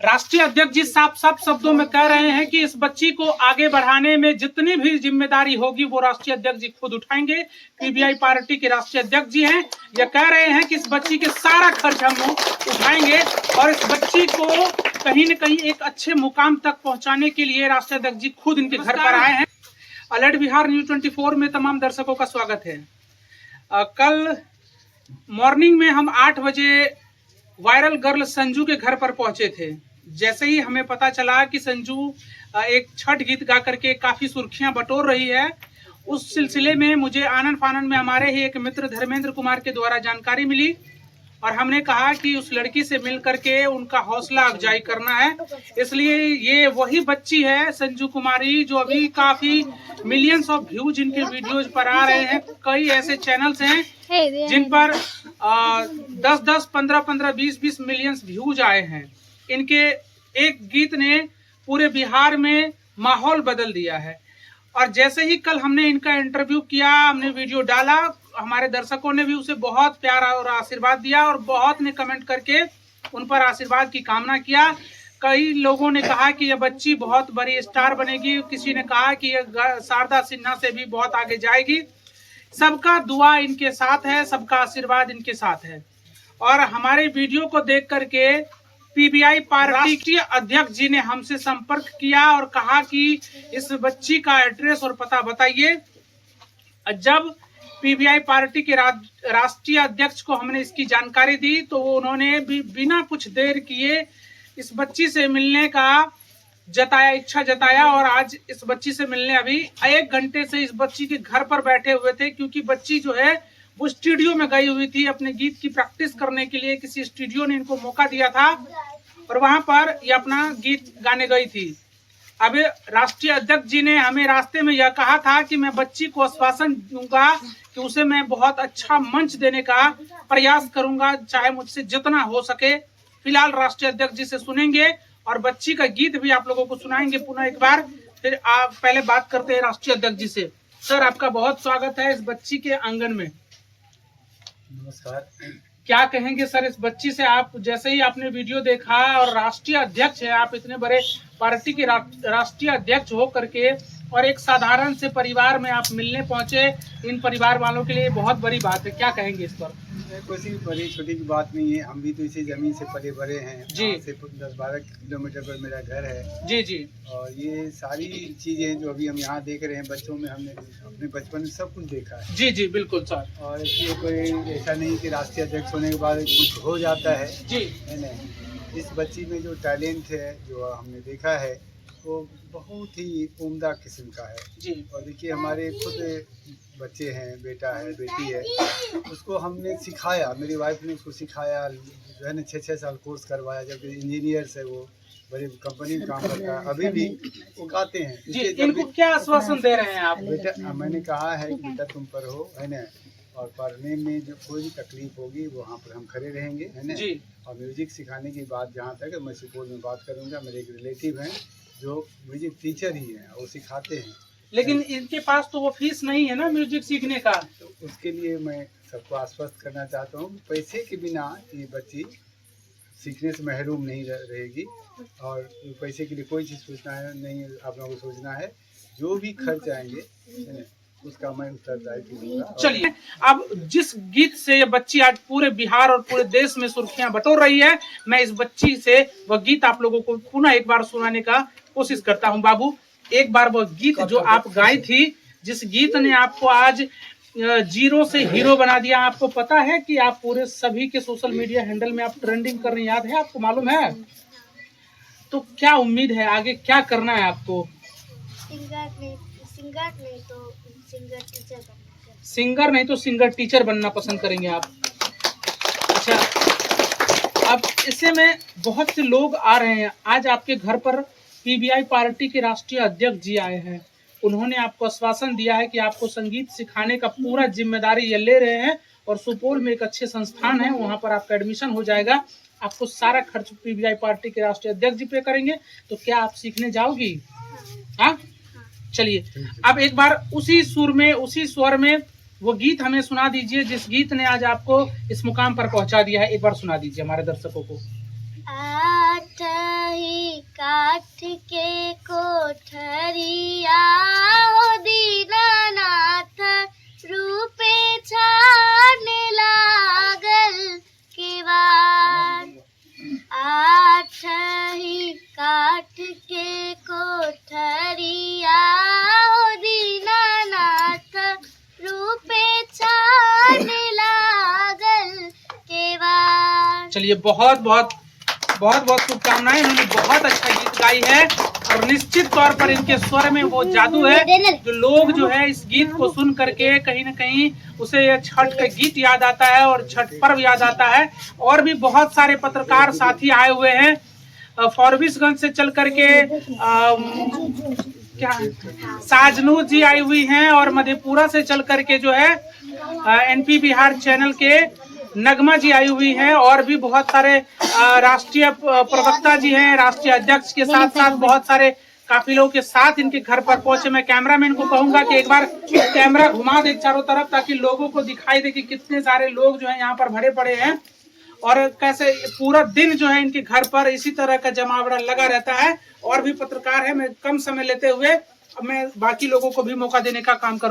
राष्ट्रीय अध्यक्ष जी साफ साफ शब्दों में कह रहे हैं कि इस बच्ची को आगे बढ़ाने में जितनी भी जिम्मेदारी होगी वो राष्ट्रीय अध्यक्ष जी खुद उठाएंगे। पीबीआई पार्टी के राष्ट्रीय अध्यक्ष जी हैं, ये कह रहे हैं कि इस बच्ची के सारा खर्च हम उठाएंगे और इस बच्ची को कहीं न कहीं एक अच्छे मुकाम तक पहुंचाने के लिए राष्ट्रीय अध्यक्ष जी खुद इनके घर पर आए हैं। अलर्ट बिहार न्यूज 24 में तमाम दर्शकों का स्वागत है। कल मॉर्निंग में हम 8 बजे वायरल गर्ल संजू के घर पर पहुंचे थे। जैसे ही हमें पता चला कि संजू एक छठ गीत गा करके काफी सुर्खियां बटोर रही है, उस सिलसिले में मुझे आनन फानन में हमारे ही एक मित्र धर्मेंद्र कुमार के द्वारा जानकारी मिली और हमने कहा कि उस लड़की से मिल करके उनका हौसला अफजाई करना है। इसलिए ये वही बच्ची है संजू कुमारी जो अभी काफी मिलियंस ऑफ व्यूज इनके वीडियोज पर आ रहे हैं। कई ऐसे चैनल्स हैं जिन पर 10-10, 15-15, 20-20 मिलियंस व्यूज आए हैं। इनके एक गीत ने पूरे बिहार में माहौल बदल दिया है और जैसे ही कल हमने इनका इंटरव्यू किया, हमने वीडियो डाला, हमारे दर्शकों ने भी उसे बहुत प्यार और आशीर्वाद दिया और बहुत ने कमेंट करके उन पर आशीर्वाद की कामना किया। कई लोगों ने कहा कि यह बच्ची बहुत बड़ी स्टार बनेगी, किसी ने कहा कि यह शारदा सिन्हा से भी बहुत आगे जाएगी। सबका दुआ इनके साथ है, सबका आशीर्वाद इनके साथ है और हमारे वीडियो को देख करके पीबीआई पार्टी के अध्यक्ष जी ने हमसे संपर्क किया और कहा कि इस बच्ची का एड्रेस और पता बताइए। जब पीबीआई पार्टी के राष्ट्रीय अध्यक्ष को हमने इसकी जानकारी दी तो उन्होंने भी बिना कुछ देर किए इस बच्ची से मिलने का इच्छा जताया और आज इस बच्ची से मिलने अभी 1 घंटे से इस बच्ची के घर पर बैठे हुए थे, क्योंकि बच्ची जो है वो स्टूडियो में गई हुई थी अपने गीत की प्रैक्टिस करने के लिए। किसी स्टूडियो ने इनको मौका दिया था और वहां पर ये अपना गीत गाने गई थी। अब राष्ट्रीय अध्यक्ष जी ने हमें रास्ते में यह कहा था कि मैं बच्ची को आश्वासन दूंगा कि उसे मैं बहुत अच्छा मंच देने का प्रयास करूंगा, चाहे मुझसे जितना हो सके। फिलहाल राष्ट्रीय अध्यक्ष जी से सुनेंगे और बच्ची का गीत भी आप लोगों को सुनाएंगे पुनः एक बार। फिर आप पहले बात करते हैं राष्ट्रीय अध्यक्ष जी से। सर, आपका बहुत स्वागत है इस बच्ची के आंगन में। नमस्कार। क्या कहेंगे सर इस बच्ची से? आप जैसे ही आपने वीडियो देखा और राष्ट्रीय अध्यक्ष है, आप इतने बड़े पार्टी के राष्ट्रीय अध्यक्ष हो करके और एक साधारण से परिवार में आप मिलने पहुंचे, इन परिवार वालों के लिए बहुत बड़ी बात है। क्या कहेंगे इस पर? कोई बड़ी छोटी की बात नहीं है, हम भी तो इसी जमीन से पले बड़े हैं जी। से 10-12 किलोमीटर पर मेरा घर है जी जी। और ये सारी चीजें जो अभी हम यहाँ देख रहे हैं बच्चों में, हमने अपने बचपन में सब कुछ देखा है। जी जी बिल्कुल सर। और इसलिए कोई ऐसा नहीं कि राष्ट्रीय अध्यक्ष होने के बाद कुछ हो जाता है जी। है नहीं। इस बच्ची में जो टैलेंट है जो हमने देखा है वो बहुत ही उम्दा किस्म का है जी। और देखिए हमारे खुद बच्चे हैं, बेटा है, बेटी है, उसको हमने सिखाया, मेरी वाइफ ने उसको सिखाया जो है ना, 6-6 साल कोर्स करवाया, जबकि इंजीनियर से वो बड़ी कंपनी में काम करता है, अभी भी वो गाते हैं। जी, इनको क्या आश्वासन दे रहे हैं आप? बेटा, मैंने कहा है कि बेटा तुम पर हो, है ना, और पढ़ने में जो कोई भी तकलीफ होगी वहाँ पर हम खड़े रहेंगे, है ना। और म्यूजिक सिखाने की बात जहाँ तक है, मैं सुपौल में बात करूँगा, मेरे एक रिलेटिव हैं जो म्यूजिक टीचर ही हैं, वो सिखाते हैं। लेकिन इनके पास तो वो फीस नहीं है ना म्यूजिक सीखने का। तो उसके लिए मैं सबको आश्वस्त करना चाहता हूँ, पैसे के बिना ये बच्ची सीखने से महरूम नहीं रहेगी और पैसे के लिए कोई चीज़ सोचना है नहीं, आप लोगों को सोचना है जो भी खर्च आएंगे उसका मैं उत्तरदायित्व दूंगा। चलिए, अब जिस गीत से ये बच्ची आज पूरे बिहार और पूरे देश में सुर्खियां बटोर रही है, मैं इस बच्ची से वह गीत आप लोगों को पुनः एक बार सुनाने का कोशिश करता हूं। बाबू, एक बार वह गीत जो आप गाई थी, जिस गीत ने आपको आज 0 से हीरो बना दिया, आपको पता है कि आप पूरे सभी के सोशल मीडिया हैंडल में आप ट्रेंडिंग कर रहे हैं, याद है आपको, मालूम है? तो क्या उम्मीद है, आगे क्या करना है आपको? सिंगर नहीं तो सिंगर टीचर बनना पसंद करेंगे आप। अच्छा, अब इससे में बहुत से लोग आ रहे हैं। आज आपके घर पर पीबीआई पार्टी के राष्ट्रीय अध्यक्ष जी आए हैं, उन्होंने आपको आश्वासन दिया है कि आपको संगीत सिखाने का पूरा जिम्मेदारी ये ले रहे हैं और सुपौल में एक अच्छे संस्थान है, वहां पर आपका एडमिशन हो जाएगा, आपको सारा खर्च पीबीआई पार्टी के राष्ट्रीय अध्यक्ष जी पे करेंगे। तो क्या आप सीखने जाओगी? हाँ, चलिए, अब एक बार उसी सुर में, उसी स्वर में वो गीत हमें सुना दीजिए जिस गीत ने आज आपको इस मुकाम पर पहुंचा दिया है। एक बार सुना दीजिए हमारे दर्शकों को। चलिए बहुत बहुत शुभकामनाएं। उन्होंने बहुत अच्छा गीत गाई है और निश्चित तौर पर इनके स्वर में वो जादू है जो लोग जो है इस गीत को सुन करके कहीं न कहीं उसे यह छठ का गीत याद आता है और छठ पर्व याद आता है। और भी बहुत सारे पत्रकार साथी आए हुए हैं, फॉरबिसगंज से चल करके क्या साजनू जी आई हुई हैं और मधेपुरा से चल करके जो है एनपी बिहार चैनल के नगमा जी आई हुई हैं और भी बहुत सारे राष्ट्रीय प्रवक्ता जी हैं, राष्ट्रीय अध्यक्ष के साथ साथ बहुत सारे काफिलों के साथ इनके घर पर पहुंचे। मैं कैमरामैन को कहूंगा कि एक बार कैमरा घुमा दे चारों तरफ ताकि लोगों को दिखाई दे कि कितने सारे लोग जो है यहाँ पर भरे पड़े हैं और कैसे पूरा दिन जो है इनके घर पर इसी तरह का जमावड़ा लगा रहता है। और भी पत्रकार है, मैं कम समय लेते हुए अब मैं बाकी लोगों को भी मौका देने का काम करूँ।